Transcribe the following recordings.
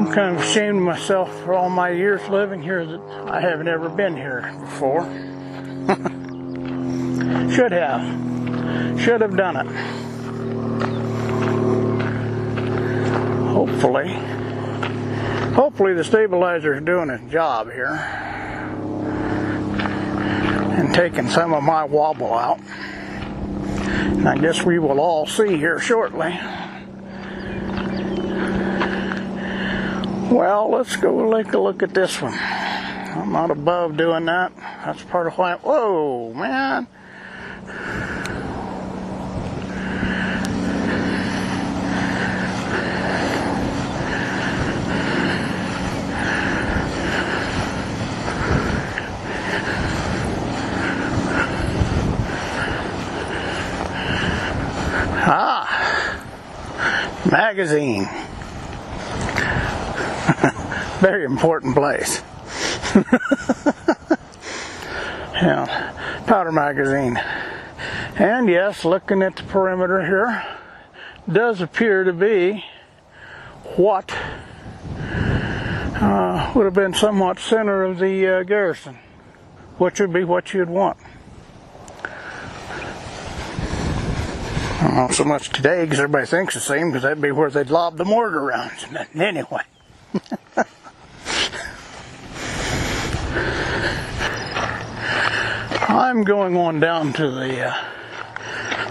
I'm kind of ashamed of myself for all my years living here that I haven't ever been here before. Should have done it. Hopefully the stabilizer is doing its job here and taking some of my wobble out. And I guess we will all see here shortly. Well, let's go take a look at this one. I'm not above doing that. That's part of why. Whoa, man. Magazine. Very important place. Yeah, powder magazine. And yes, looking at the perimeter here, does appear to be what would have been somewhat center of the garrison, which would be what you'd want. Not so much today because everybody thinks the same, because that'd be where they'd lob the mortar rounds. Anyway. I'm going on down to the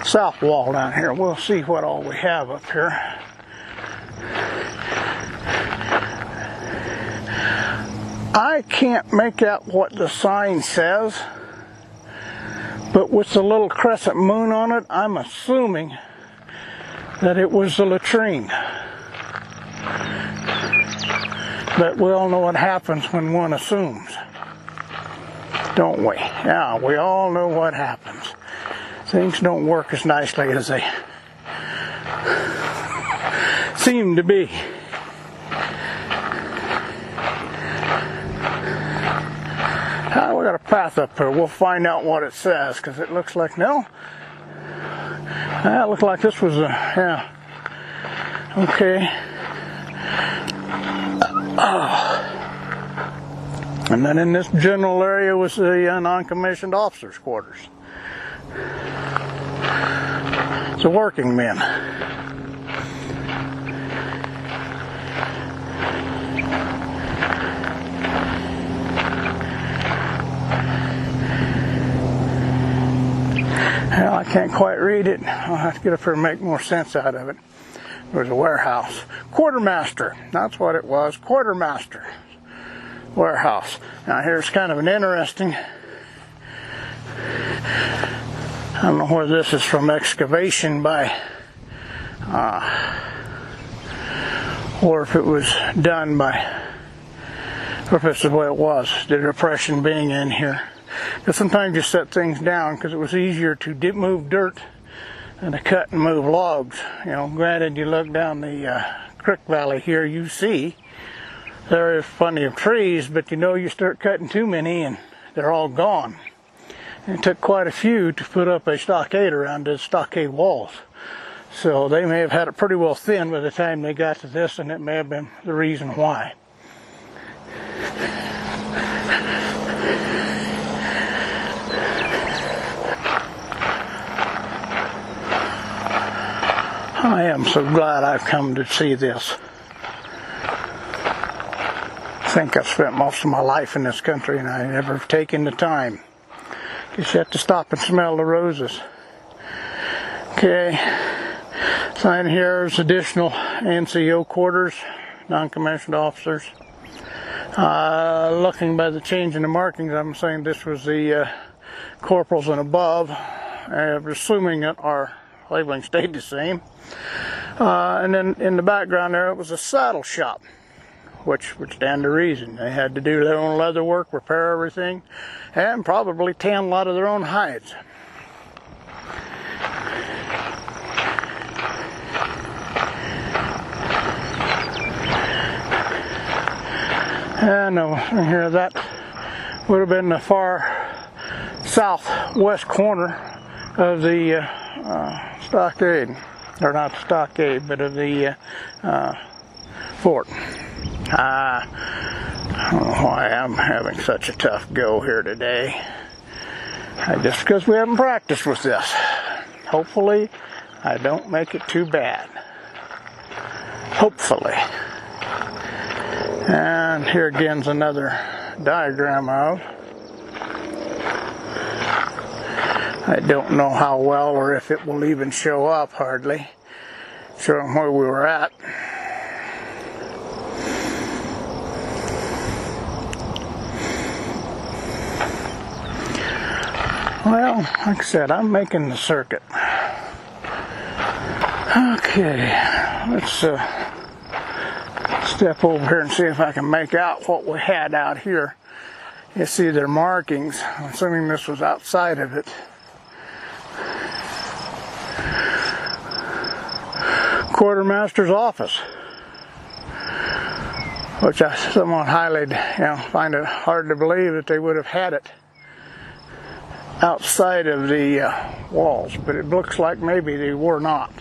south wall down here. We'll see what all we have up here. I can't make out what the sign says, but with the little crescent moon on it, I'm assuming that it was the latrine. But we all know what happens when one assumes, don't we? Yeah, we all know what happens. Things don't work as nicely as they seem to be. We got a path up here. We'll find out what it says, because it looks like, no. It looked like this was a, yeah. Okay. And then in this general area was the non-commissioned officers' quarters. The working men. Well, I can't quite read it. I'll have to get up here and make more sense out of it. There's a warehouse. Quartermaster. That's what it was. Quartermaster. Warehouse. Now here's kind of an interesting, I don't know whether this is from excavation by, or if it was done by, or if it's the way it was, the depression being in here. Because sometimes you set things down because it was easier to move dirt than to cut and move logs. You know, granted, you look down the creek valley here, you see there is plenty of trees, but you know, you start cutting too many and they're all gone. And it took quite a few to put up a stockade around the stockade walls. So they may have had it pretty well thin by the time they got to this, and it may have been the reason why. I am so glad I've come to see this. I think I've spent most of my life in this country and I never have taken the time. Guess you have to stop and smell the roses. Okay, sign here is additional NCO quarters, non-commissioned officers. Looking by the change in the markings, I'm saying this was the corporals and above. Assuming that our labeling stayed the same. And then in the background there, it was a saddle shop, which would stand to reason. They had to do their own leather work, repair everything, and probably tan a lot of their own hides. And here, that would have been the far southwest corner of the stockade, or not the stockade, but of the fort. I don't know why I'm having such a tough go here today. Just because we haven't practiced with this. Hopefully, I don't make it too bad. Hopefully. And here again's another diagram of. I don't know how well or if it will even show up hardly, showing where we were at. Well, like I said, I'm making the circuit. Okay, let's step over here and see if I can make out what we had out here. You see their markings. I'm assuming this was outside of it. Quartermaster's office, which I somewhat highly, find it hard to believe that they would have had it outside of the walls, but it looks like maybe they were not.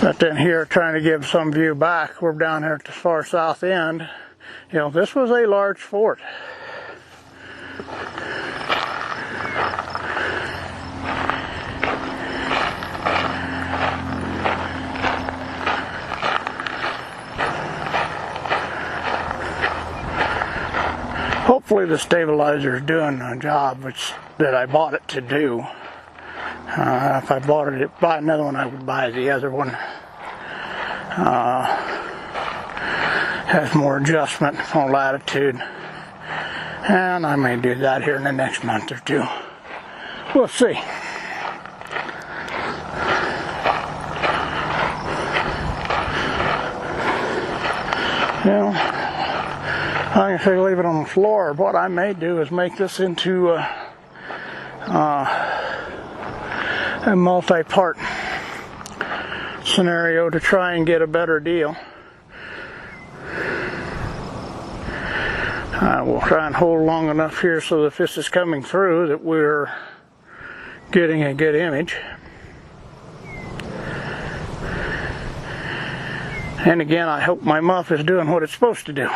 But then here, trying to give some view back, we're down here at the far south end. This was a large fort. Hopefully the stabilizer is doing the job that I bought it to do. If I buy another one, I would buy the other one. Has more adjustment, more latitude. And I may do that here in the next month or two. We'll see. I'm going to leave it on the floor. What I may do is make this into a multi-part scenario to try and get a better deal. I will try and hold long enough here so that if this is coming through that we're getting a good image. And again, I hope my muff is doing what it's supposed to do.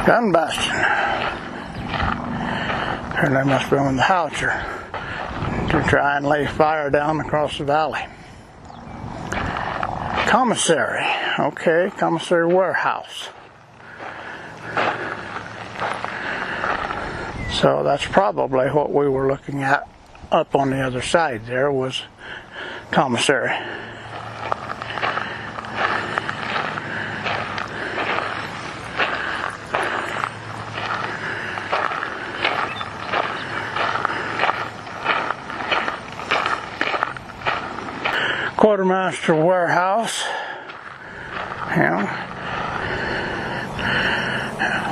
Gun bastion. And they must be on the howitzer to try and lay fire down across the valley. Commissary. Okay, commissary warehouse. So that's probably what we were looking at up on the other side there was commissary. Quartermaster warehouse.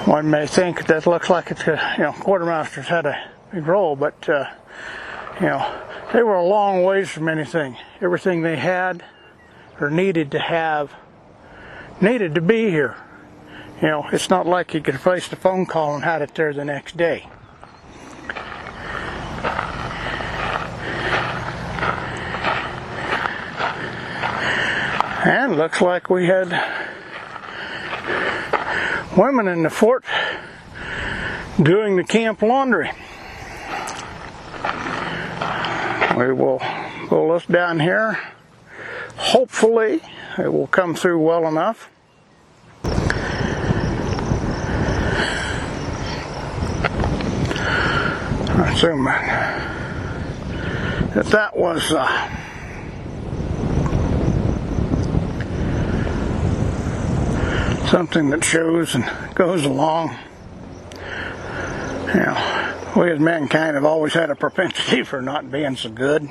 One may think that looks like it's quartermasters had a big role, but they were a long ways from anything. Everything they had or needed to have needed to be here. It's not like you could have placed a phone call and had it there the next day. And looks like we had women in the fort doing the camp laundry. We will pull this down here. Hopefully it will come through well enough. Assuming that was something that shows and goes along. We as mankind have always had a propensity for not being so good.